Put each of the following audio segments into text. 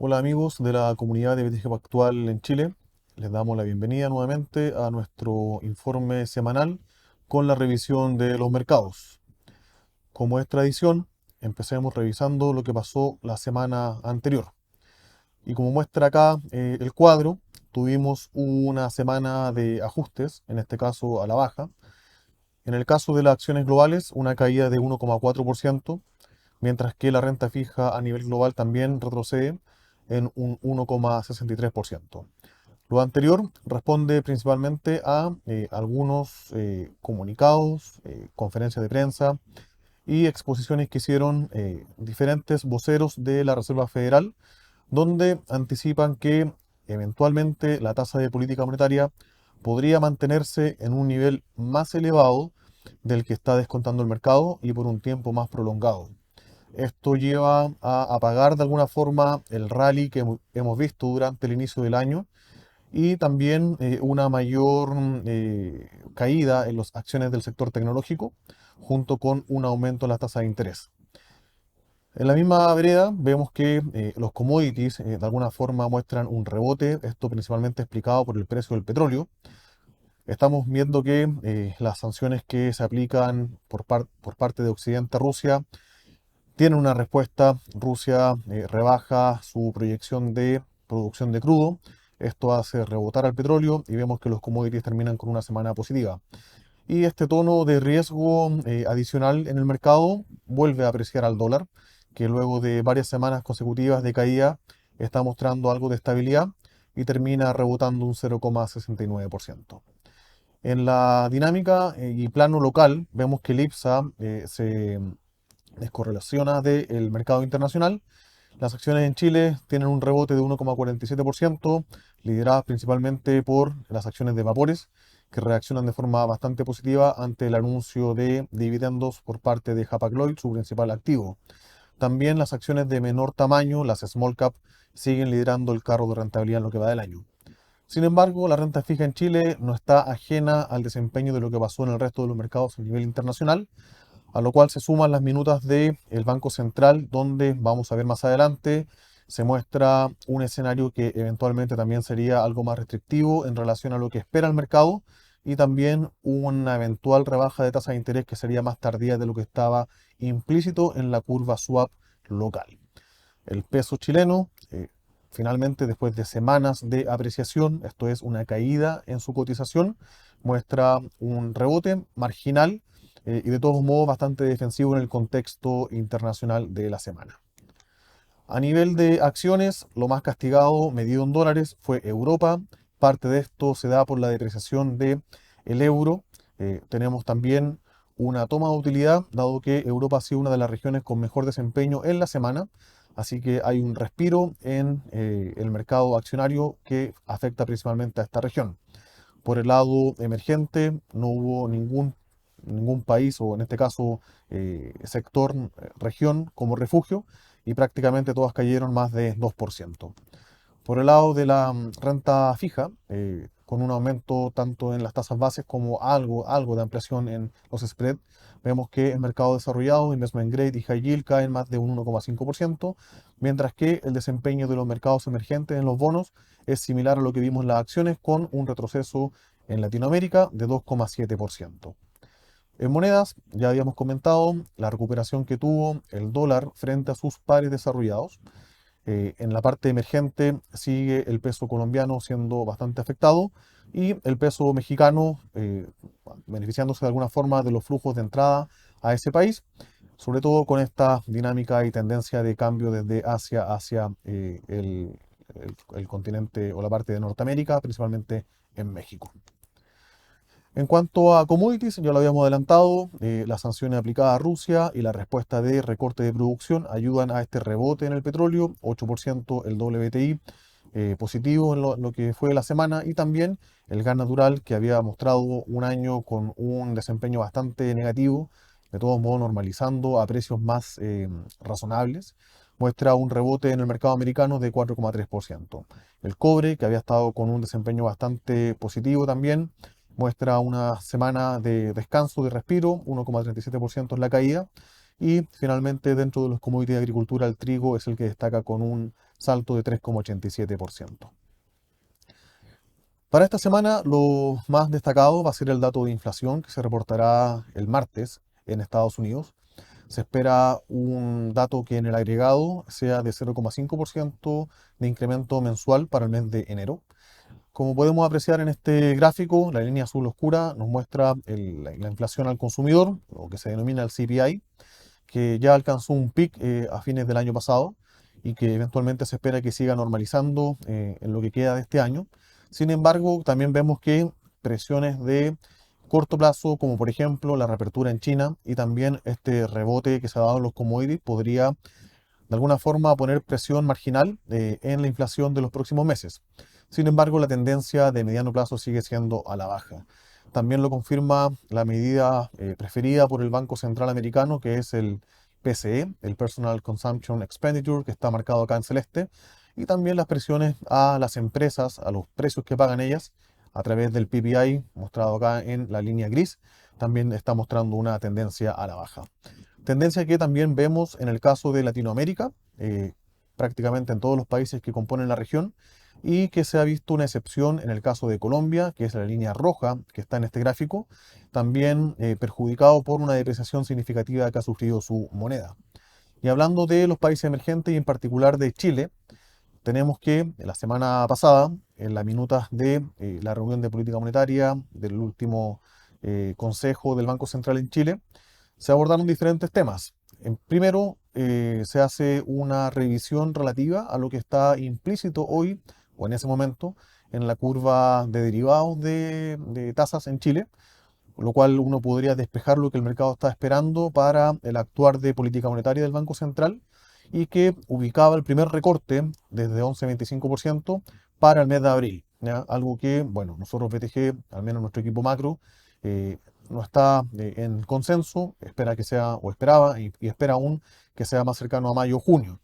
Hola amigos de la comunidad de BTG Pactual en Chile. Les damos la bienvenida nuevamente a nuestro informe semanal con la revisión de los mercados. Como es tradición, empecemos revisando lo que pasó la semana anterior. Y como muestra acá el cuadro, tuvimos una semana de ajustes, en este caso a la baja. En el caso de las acciones globales, una caída de 1,4%, mientras que la renta fija a nivel global también retrocede en un 1,63%. Lo anterior responde principalmente a algunos comunicados, conferencias de prensa y exposiciones que hicieron diferentes voceros de la Reserva Federal, donde anticipan que eventualmente la tasa de política monetaria podría mantenerse en un nivel más elevado del que está descontando el mercado y por un tiempo más prolongado. Esto lleva a apagar de alguna forma el rally que hemos visto durante el inicio del año y también una mayor caída en las acciones del sector tecnológico, junto con un aumento en las tasas de interés. En la misma vereda vemos que los commodities de alguna forma muestran un rebote, esto principalmente explicado por el precio del petróleo. Estamos viendo que las sanciones que se aplican por parte de Occidente a Rusia tienen una respuesta. Rusia rebaja su proyección de producción de crudo. Esto hace rebotar al petróleo y vemos que los commodities terminan con una semana positiva. Y este tono de riesgo adicional en el mercado vuelve a apreciar al dólar, que luego de varias semanas consecutivas de caída está mostrando algo de estabilidad y termina rebotando un 0,69%. En la dinámica y plano local vemos que el IPSA se descorrelaciona del mercado internacional. Las acciones en Chile tienen un rebote de 1,47%, lideradas principalmente por las acciones de vapores, que reaccionan de forma bastante positiva ante el anuncio de dividendos por parte de Hapag-Lloyd, su principal activo. También las acciones de menor tamaño, las small cap, siguen liderando el carro de rentabilidad en lo que va del año. Sin embargo, la renta fija en Chile no está ajena al desempeño de lo que pasó en el resto de los mercados a nivel internacional, a lo cual se suman las minutas del Banco Central, donde vamos a ver más adelante, se muestra un escenario que eventualmente también sería algo más restrictivo en relación a lo que espera el mercado y también una eventual rebaja de tasa de interés que sería más tardía de lo que estaba implícito en la curva swap local. El peso chileno, finalmente, después de semanas de apreciación, esto es una caída en su cotización, muestra un rebote marginal y de todos modos bastante defensivo en el contexto internacional de la semana. A nivel de acciones, lo más castigado medido en dólares fue Europa. Parte de esto se da por la depreciación del euro. Tenemos también una toma de utilidad, dado que Europa ha sido una de las regiones con mejor desempeño en la semana. Así que hay un respiro en el mercado accionario que afecta principalmente a esta región. Por el lado emergente, no hubo ningún país, o en este caso sector, región como refugio, y prácticamente todas cayeron más de 2%. Por el lado de la renta fija, con un aumento tanto en las tasas bases como algo de ampliación en los spreads, vemos que el mercado desarrollado, investment grade y high yield caen más de un 1,5%, mientras que el desempeño de los mercados emergentes en los bonos es similar a lo que vimos en las acciones, con un retroceso en Latinoamérica de 2,7%. En monedas, ya habíamos comentado la recuperación que tuvo el dólar frente a sus pares desarrollados. En la parte emergente sigue el peso colombiano siendo bastante afectado y el peso mexicano beneficiándose de alguna forma de los flujos de entrada a ese país, sobre todo con esta dinámica y tendencia de cambio desde Asia hacia el continente o la parte de Norteamérica, principalmente en México. En cuanto a commodities, ya lo habíamos adelantado, las sanciones aplicadas a Rusia y la respuesta de recorte de producción ayudan a este rebote en el petróleo, 8% el WTI positivo en lo que fue la semana, y también el gas natural, que había mostrado un año con un desempeño bastante negativo, de todos modos normalizando a precios más razonables, muestra un rebote en el mercado americano de 4,3%. El cobre, que había estado con un desempeño bastante positivo también, muestra una semana de descanso, de respiro, 1,37% en la caída. Y finalmente, dentro de los commodities de agricultura, el trigo es el que destaca con un salto de 3,87%. Para esta semana, lo más destacado va a ser el dato de inflación que se reportará el martes en Estados Unidos. Se espera un dato que en el agregado sea de 0,5% de incremento mensual para el mes de enero. Como podemos apreciar en este gráfico, la línea azul oscura nos muestra la inflación al consumidor, lo que se denomina el CPI, que ya alcanzó un pic a fines del año pasado y que eventualmente se espera que siga normalizando en lo que queda de este año. Sin embargo, también vemos que presiones de corto plazo, como por ejemplo la reapertura en China y también este rebote que se ha dado en los commodities, podría de alguna forma poner presión marginal en la inflación de los próximos meses. Sin embargo, la tendencia de mediano plazo sigue siendo a la baja. También lo confirma la medida preferida por el Banco Central Americano, que es el PCE, el Personal Consumption Expenditure, que está marcado acá en celeste, y también las presiones a las empresas, a los precios que pagan ellas, a través del PPI, mostrado acá en la línea gris, también está mostrando una tendencia a la baja. Tendencia que también vemos en el caso de Latinoamérica, prácticamente en todos los países que componen la región, y que se ha visto una excepción en el caso de Colombia, que es la línea roja que está en este gráfico, también perjudicado por una depreciación significativa que ha sufrido su moneda. Y hablando de los países emergentes y en particular de Chile, tenemos que la semana pasada, en las minutas de la reunión de política monetaria del último Consejo del Banco Central en Chile, se abordaron diferentes temas. Primero, se hace una revisión relativa a lo que está implícito hoy o en ese momento en la curva de derivados de tasas en Chile, lo cual uno podría despejar lo que el mercado está esperando para el actuar de política monetaria del Banco Central y que ubicaba el primer recorte desde 11,25% para el mes de abril. ¿Ya? Algo que, bueno, nosotros BTG, al menos nuestro equipo macro, eh, no está en consenso, espera que sea, o esperaba, y espera aún que sea más cercano a mayo o junio.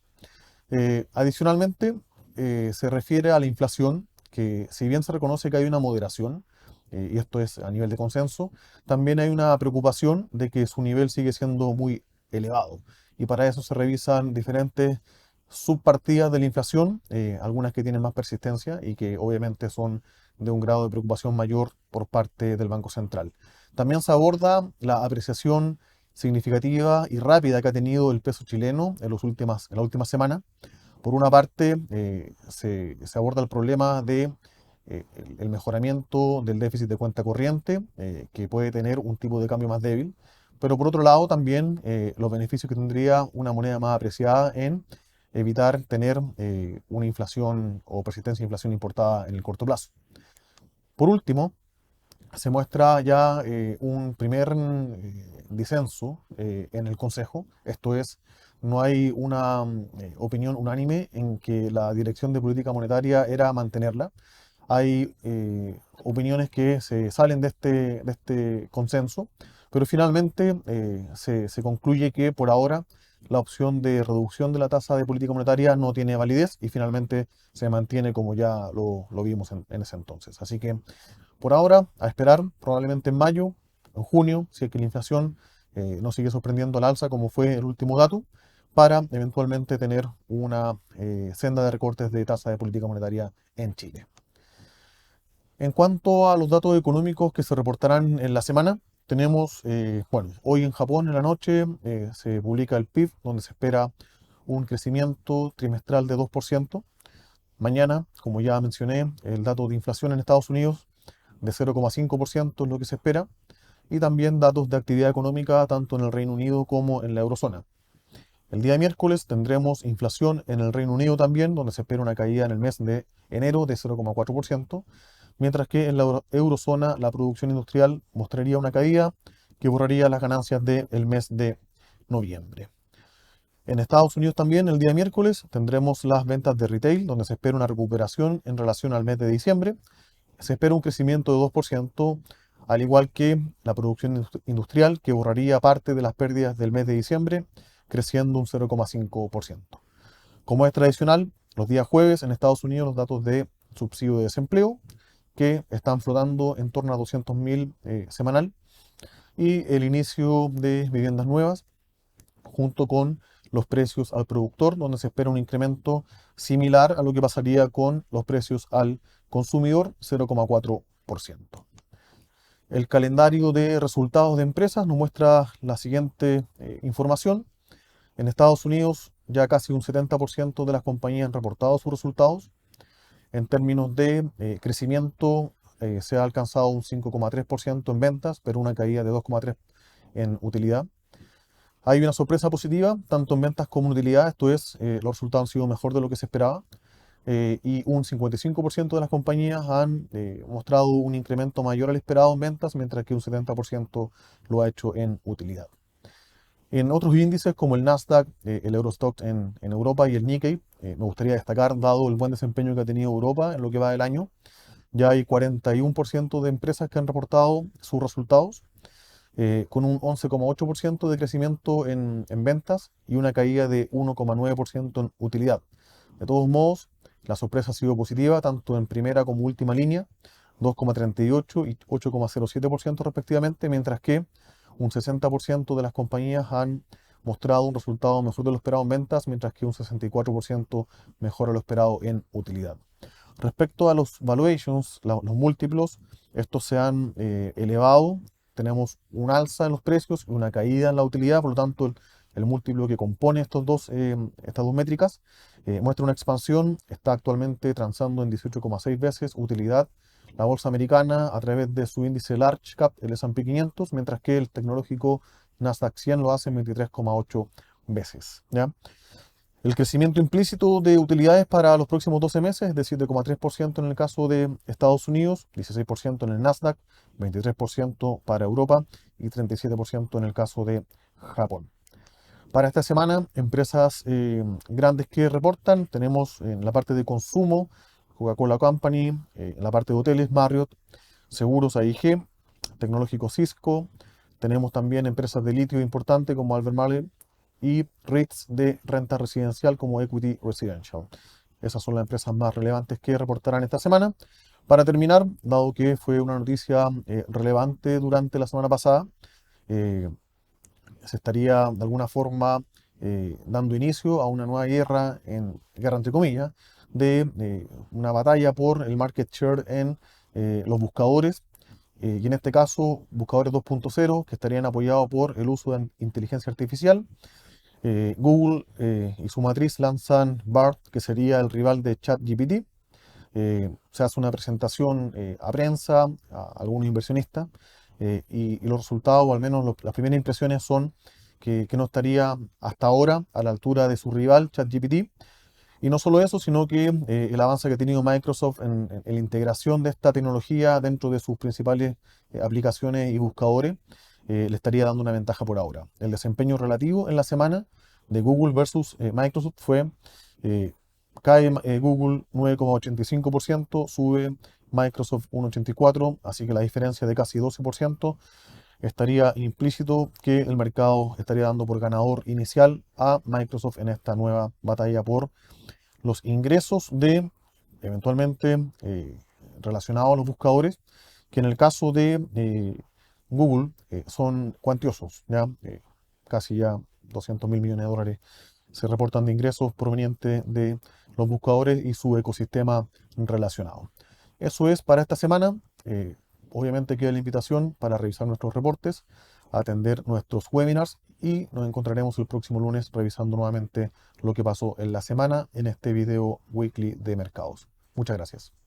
Adicionalmente, se refiere a la inflación, que si bien se reconoce que hay una moderación, y esto es a nivel de consenso, también hay una preocupación de que su nivel sigue siendo muy elevado. Y para eso se revisan diferentes subpartidas de la inflación, algunas que tienen más persistencia y que obviamente son de un grado de preocupación mayor por parte del Banco Central. También se aborda la apreciación significativa y rápida que ha tenido el peso chileno en la última semana. Por una parte, se aborda el problema de el mejoramiento del déficit de cuenta corriente, que puede tener un tipo de cambio más débil, pero por otro lado también los beneficios que tendría una moneda más apreciada en evitar tener una inflación o persistencia de inflación importada en el corto plazo. Por último, se muestra ya un primer disenso en el Consejo. Esto es, no hay una opinión unánime en que la dirección de política monetaria era mantenerla. Hay opiniones que se salen de este consenso, pero finalmente se concluye que por ahora la opción de reducción de la tasa de política monetaria no tiene validez y finalmente se mantiene como ya lo vimos en ese entonces. Así que por ahora, a esperar, probablemente en mayo, en junio, si es que la inflación no sigue sorprendiendo al alza como fue el último dato, para eventualmente tener una senda de recortes de tasa de política monetaria en Chile. En cuanto a los datos económicos que se reportarán en la semana, tenemos, bueno, hoy en Japón en la noche se publica el PIB, donde se espera un crecimiento trimestral de 2%. Mañana, como ya mencioné, el dato de inflación en Estados Unidos de 0,5% es lo que se espera, y también datos de actividad económica tanto en el Reino Unido como en la eurozona. El día miércoles tendremos inflación en el Reino Unido también, donde se espera una caída en el mes de enero de 0,4%, mientras que en la eurozona la producción industrial mostraría una caída que borraría las ganancias del mes de noviembre. En Estados Unidos también el día miércoles tendremos las ventas de retail, donde se espera una recuperación en relación al mes de diciembre. Se espera un crecimiento de 2%, al igual que la producción industrial, que borraría parte de las pérdidas del mes de diciembre, creciendo un 0,5%. Como es tradicional, los días jueves en Estados Unidos los datos de subsidio de desempleo, que están flotando en torno a 200.000 semanal, y el inicio de viviendas nuevas, junto con los precios al productor, donde se espera un incremento similar a lo que pasaría con los precios al consumidor, 0,4%. El calendario de resultados de empresas nos muestra la siguiente información. En Estados Unidos ya casi un 70% de las compañías han reportado sus resultados. En términos de crecimiento, se ha alcanzado un 5,3% en ventas, pero una caída de 2,3% en utilidad. Hay una sorpresa positiva, tanto en ventas como en utilidad, esto es, los resultados han sido mejor de lo que se esperaba, y un 55% de las compañías han mostrado un incremento mayor al esperado en ventas, mientras que un 70% lo ha hecho en utilidad. En otros índices como el Nasdaq, el Eurostoxx en Europa y el Nikkei, me gustaría destacar, dado el buen desempeño que ha tenido Europa en lo que va del año, ya hay 41% de empresas que han reportado sus resultados, con un 11,8% de crecimiento en ventas y una caída de 1,9% en utilidad. De todos modos, la sorpresa ha sido positiva tanto en primera como última línea, 2,38 y 8,07% respectivamente, mientras que un 60% de las compañías han mostrado un resultado mejor de lo esperado en ventas, mientras que un 64% mejor de lo esperado en utilidad. Respecto a los valuations, los múltiplos, estos se han elevado. Tenemos un alza en los precios y una caída en la utilidad, por lo tanto el múltiplo que compone estas dos métricas muestra una expansión, está actualmente transando en 18,6 veces utilidad la bolsa americana a través de su índice Large Cap, el S&P 500, mientras que el tecnológico Nasdaq 100 lo hace en 23,8 veces. ¿Ya? El crecimiento implícito de utilidades para los próximos 12 meses es de 7,3% en el caso de Estados Unidos, 16% en el Nasdaq, 23% para Europa y 37% en el caso de Japón. Para esta semana, empresas grandes que reportan, tenemos en la parte de consumo, Coca-Cola Company, en la parte de hoteles, Marriott, seguros AIG, tecnológico Cisco, tenemos también empresas de litio importantes como Albemarle y REITs de renta residencial como Equity Residential. Esas son las empresas más relevantes que reportarán esta semana. Para terminar, dado que fue una noticia relevante durante la semana pasada, eh, se estaría de alguna forma dando inicio a una nueva guerra entre comillas, de una batalla por el market share en los buscadores, y en este caso buscadores 2.0 que estarían apoyados por el uso de inteligencia artificial. Google y su matriz lanzan BART, que sería el rival de ChatGPT. Se hace una presentación a prensa, a algunos inversionistas, y los resultados, o al menos las primeras impresiones, son que no estaría hasta ahora a la altura de su rival, ChatGPT. Y no solo eso, sino que el avance que ha tenido Microsoft en la integración de esta tecnología dentro de sus principales aplicaciones y buscadores le estaría dando una ventaja por ahora. El desempeño relativo en la semana de Google versus Microsoft fue, cae Google 9,85%, sube Microsoft 1,84%, así que la diferencia de casi 12% estaría implícito que el mercado estaría dando por ganador inicial a Microsoft en esta nueva batalla por los ingresos de, eventualmente, relacionados a los buscadores, que en el caso de Google son cuantiosos, ¿ya? Casi ya 200 mil millones de dólares se reportan de ingresos provenientes de los buscadores y su ecosistema relacionado. Eso es para esta semana. Obviamente queda la invitación para revisar nuestros reportes, atender nuestros webinars y nos encontraremos el próximo lunes revisando nuevamente lo que pasó en la semana en este video weekly de mercados. Muchas gracias.